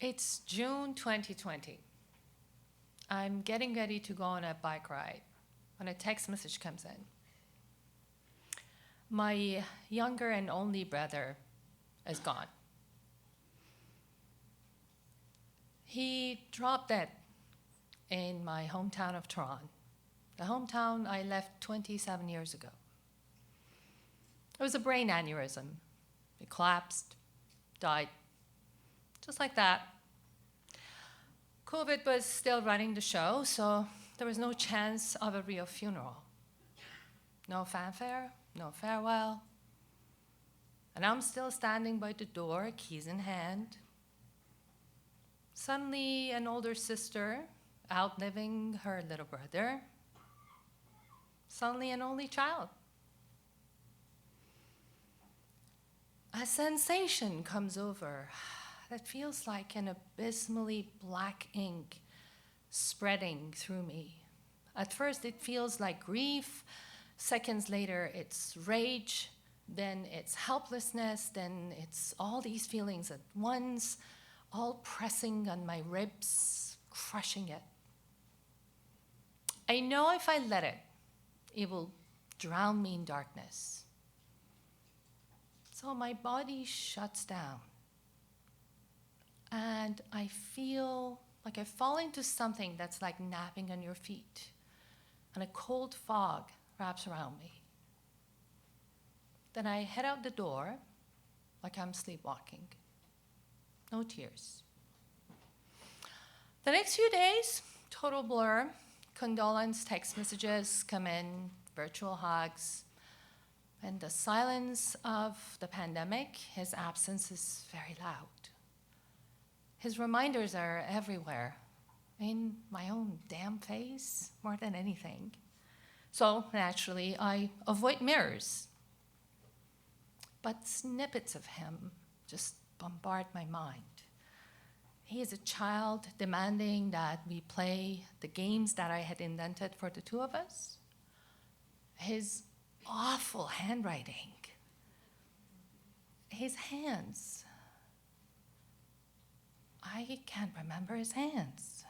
It's June 2020. I'm getting ready to go on a bike ride when a text message comes in. My younger and only brother is gone. He dropped dead in my hometown of Toronto, the hometown I left 27 years ago. It was a brain aneurysm. He collapsed, died, just like that. COVID was still running the show, so there was no chance of a real funeral. No fanfare, no farewell. And I'm still standing by the door, keys in hand. Suddenly, an older sister, outliving her little brother. Suddenly, an only child. A sensation comes over that feels like an abysmally black ink spreading through me. At first, it feels like grief. Seconds later, it's rage. Then it's helplessness. Then it's all these feelings at once, all pressing on my ribs, crushing it. I know if I let it, it will drown me in darkness. So my body shuts down. And I feel like I fall into something that's like napping on your feet. And a cold fog wraps around me. Then I head out the door like I'm sleepwalking. No tears. The next few days, total blur. Condolence text messages come in, virtual hugs. In the silence of the pandemic, his absence is very loud. His reminders are everywhere, in my own damn face, more than anything. So, naturally, I avoid mirrors. But snippets of him just bombard my mind. He is a child demanding that we play the games that I had invented for the two of us. His awful handwriting. His hands. I can't remember his hands.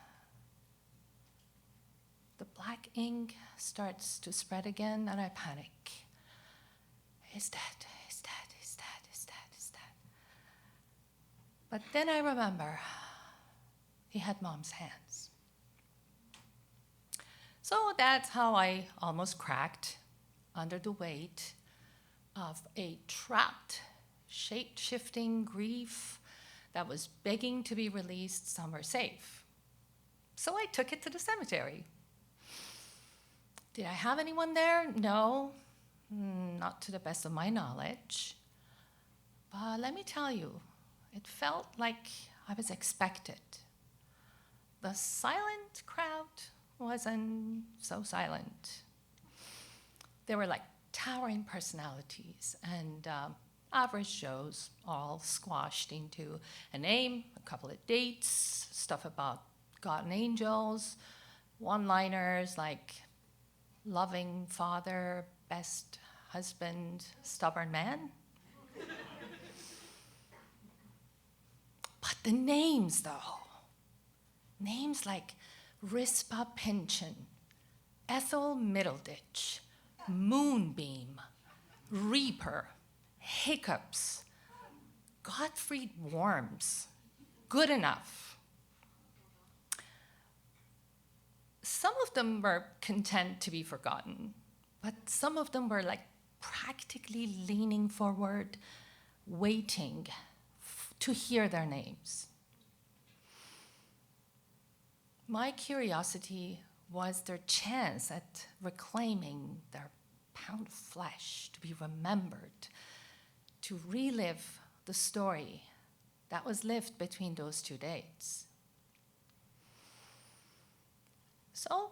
The black ink starts to spread again and I panic. He's dead, he's dead, he's dead, he's dead, he's dead. But then I remember he had Mom's hands. So that's how I almost cracked under the weight of a trapped, shape-shifting grief that was begging to be released somewhere safe. So I took it to the cemetery. Did I have anyone there? No, not to the best of my knowledge. But let me tell you, it felt like I was expected. The silent crowd wasn't so silent. They were like towering personalities and average Joes, all squashed into a name, a couple of dates, stuff about God and angels, one-liners like loving father, best husband, stubborn man. But the names, though, names like Rispa Pynchon, Ethel Middleditch, Moonbeam, Reaper, Hiccups, Gottfried Worms, Good Enough. Some of them were content to be forgotten, but some of them were like practically leaning forward, waiting to hear their names. My curiosity was their chance at reclaiming their pound of flesh to be remembered, to relive the story that was lived between those two dates. So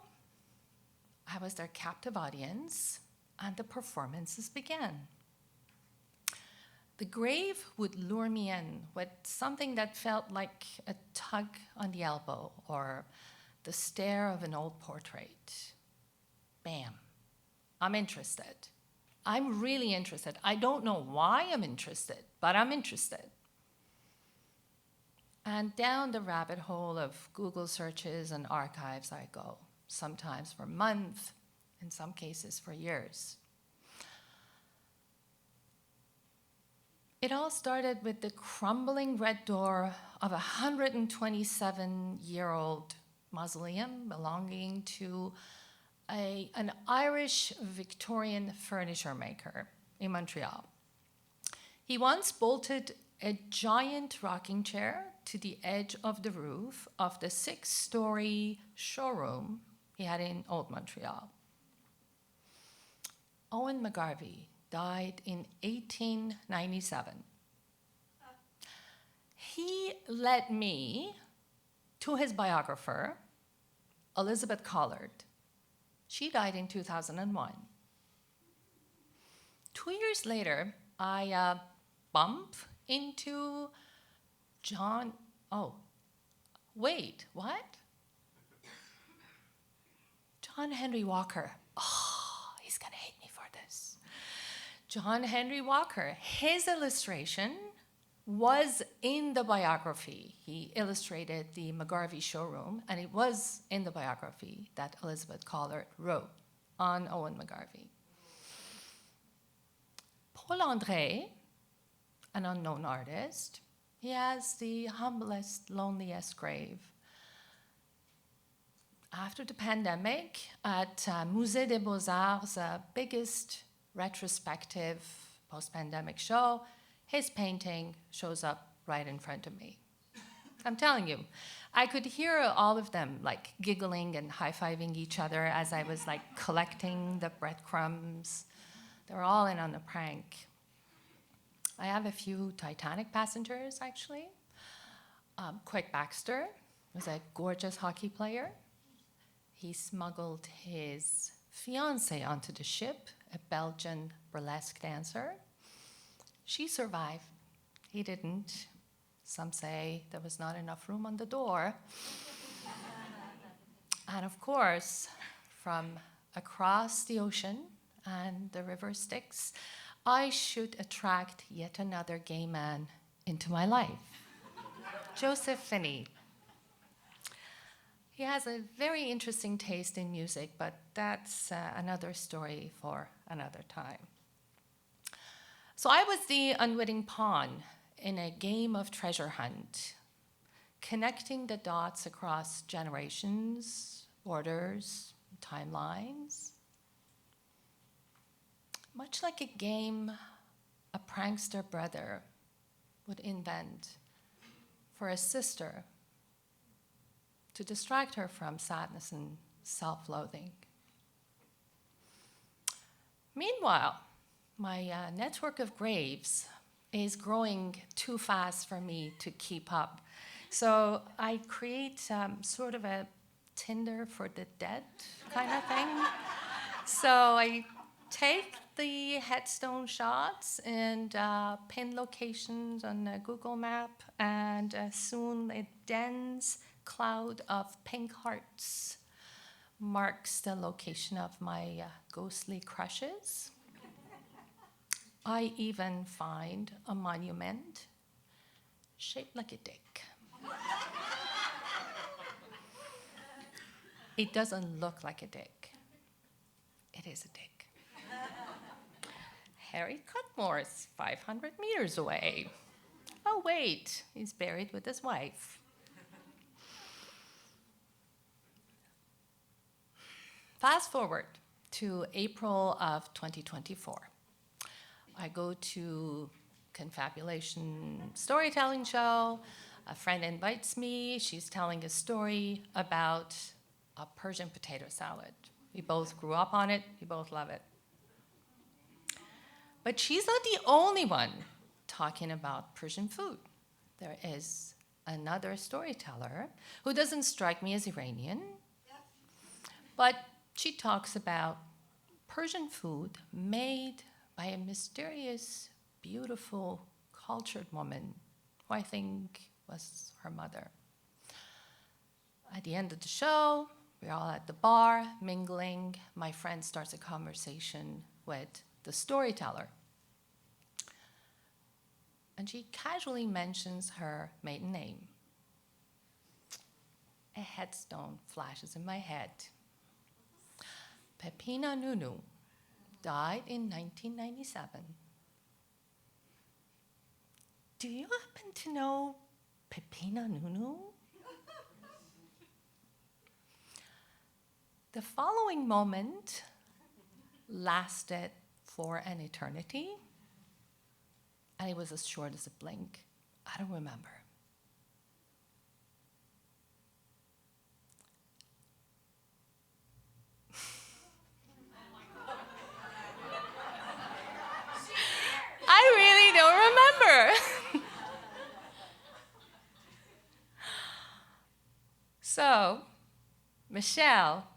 I was their captive audience, and the performances began. The grave would lure me in with something that felt like a tug on the elbow or the stare of an old portrait. Bam, I'm interested. I'm really interested. I don't know why I'm interested, but I'm interested. And down the rabbit hole of Google searches and archives I go, sometimes for months, in some cases for years. It all started with the crumbling red door of a 127-year-old mausoleum belonging to an Irish Victorian furniture maker in Montreal. He once bolted a giant rocking chair to the edge of the roof of the 6-story showroom he had in Old Montreal. Owen McGarvey died in 1897. He led me to his biographer, Elizabeth Collard. She died in 2001. 2 years later, I bumped into John. Oh, wait, what? John Henry Walker. Oh, he's gonna hate me for this. John Henry Walker, his illustration was in the biography. He illustrated the McGarvey showroom, and it was in the biography that Elizabeth Collard wrote on Owen McGarvey. Paul André, an unknown artist, he has the humblest, loneliest grave. After the pandemic, at Musée des Beaux-Arts' biggest retrospective post-pandemic show, his painting shows up right in front of me. I'm telling you, I could hear all of them like giggling and high-fiving each other as I was like collecting the breadcrumbs. They were all in on the prank. I have a few Titanic passengers, actually. Quick Baxter was a gorgeous hockey player. He smuggled his fiancée onto the ship, a Belgian burlesque dancer. She survived. He didn't. Some say there was not enough room on the door. And of course, from across the ocean and the river Styx, I should attract yet another gay man into my life. Joseph Finney. He has a very interesting taste in music, but that's another story for another time. So I was the unwitting pawn in a game of treasure hunt, connecting the dots across generations, borders, timelines. Much like a game a prankster brother would invent for a sister to distract her from sadness and self-loathing. Meanwhile, my network of graves is growing too fast for me to keep up. So I create sort of a Tinder for the dead kind of thing. So I take the headstone shots and pin locations on a Google map, and soon a dense cloud of pink hearts marks the location of my ghostly crushes. I even find a monument shaped like a dick. It doesn't look like a dick. It is a dick. Harry Cutmore is 500 meters away. Oh, wait, he's buried with his wife. Fast forward to April of 2024. I go to Confabulation storytelling show. A friend invites me. She's telling a story about a Persian potato salad. We both grew up on it. We both love it. But she's not the only one talking about Persian food. There is another storyteller who doesn't strike me as Iranian, but she talks about Persian food made by a mysterious, beautiful, cultured woman who I think was her mother. At the end of the show, we're all at the bar, mingling. My friend starts a conversation with the storyteller. And she casually mentions her maiden name, a headstone flashes in my head. Pepina Nunu died in 1997. Do you happen to know Pepina Nunu? The following moment lasted for an eternity, and it was as short as a blink. I don't remember. I really don't remember. So, Michelle,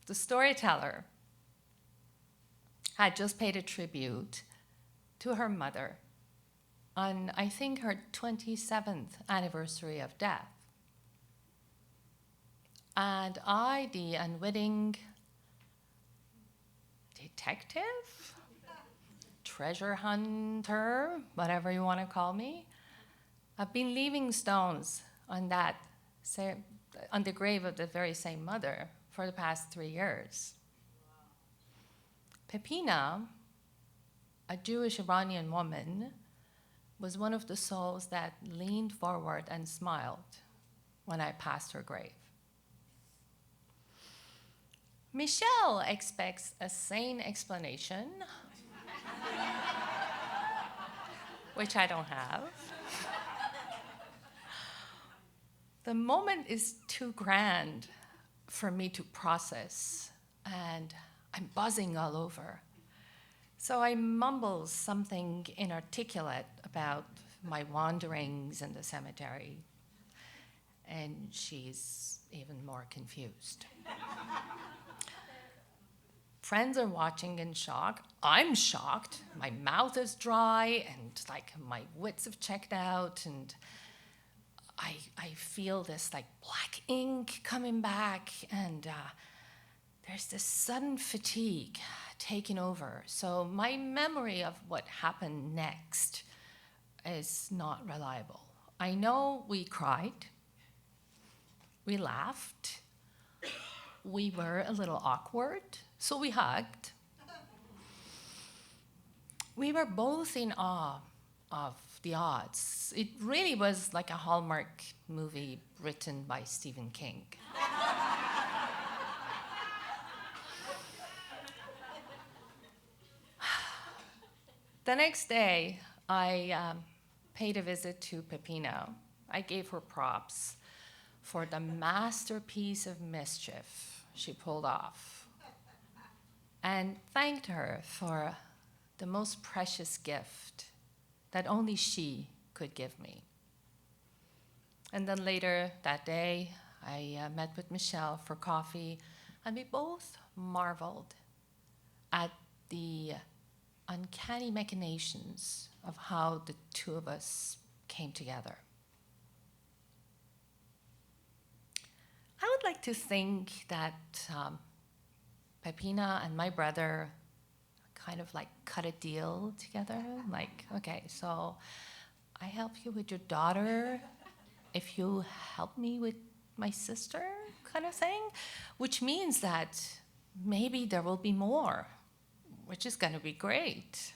the storyteller, had just paid a tribute to her mother on, I think, her 27th anniversary of death. And I, the unwitting detective, treasure hunter, whatever you want to call me, I've been leaving stones on on the grave of the very same mother for the past 3 years. Pepina, a Jewish Iranian woman, was one of the souls that leaned forward and smiled when I passed her grave. Michelle expects a sane explanation, which I don't have. The moment is too grand for me to process, and I'm buzzing all over. So I mumble something inarticulate about my wanderings in the cemetery, and she's even more confused. Friends are watching in shock. I'm shocked. My mouth is dry, and my wits have checked out, and I feel this black ink coming back, and there's this sudden fatigue taking over. So my memory of what happened next is not reliable. I know we cried, we laughed, we were a little awkward, so we hugged. We were both in awe of the odds. It really was like a Hallmark movie written by Stephen King. The next day, I paid a visit to Pepina. I gave her props for the masterpiece of mischief she pulled off, and thanked her for the most precious gift that only she could give me. And then later that day, I met with Michelle for coffee, and we both marveled at the uncanny machinations of how the two of us came together. I would like to think that Pepina and my brother kind of cut a deal together. Okay, so I help you with your daughter if you help me with my sister, kind of thing, which means that maybe there will be more, which is going to be great.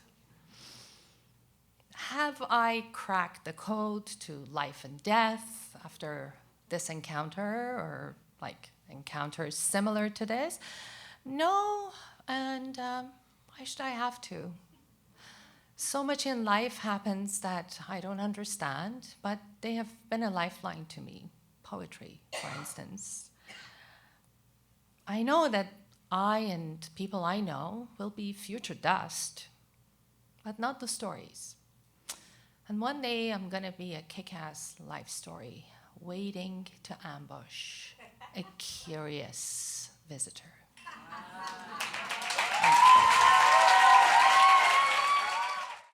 Have I cracked the code to life and death after this encounter, or encounters similar to this? No, and why should I have to? So much in life happens that I don't understand, but they have been a lifeline to me. Poetry, for instance. I know that I and people I know will be future dust, but not the stories. And one day I'm going to be a kick-ass life story waiting to ambush a curious visitor.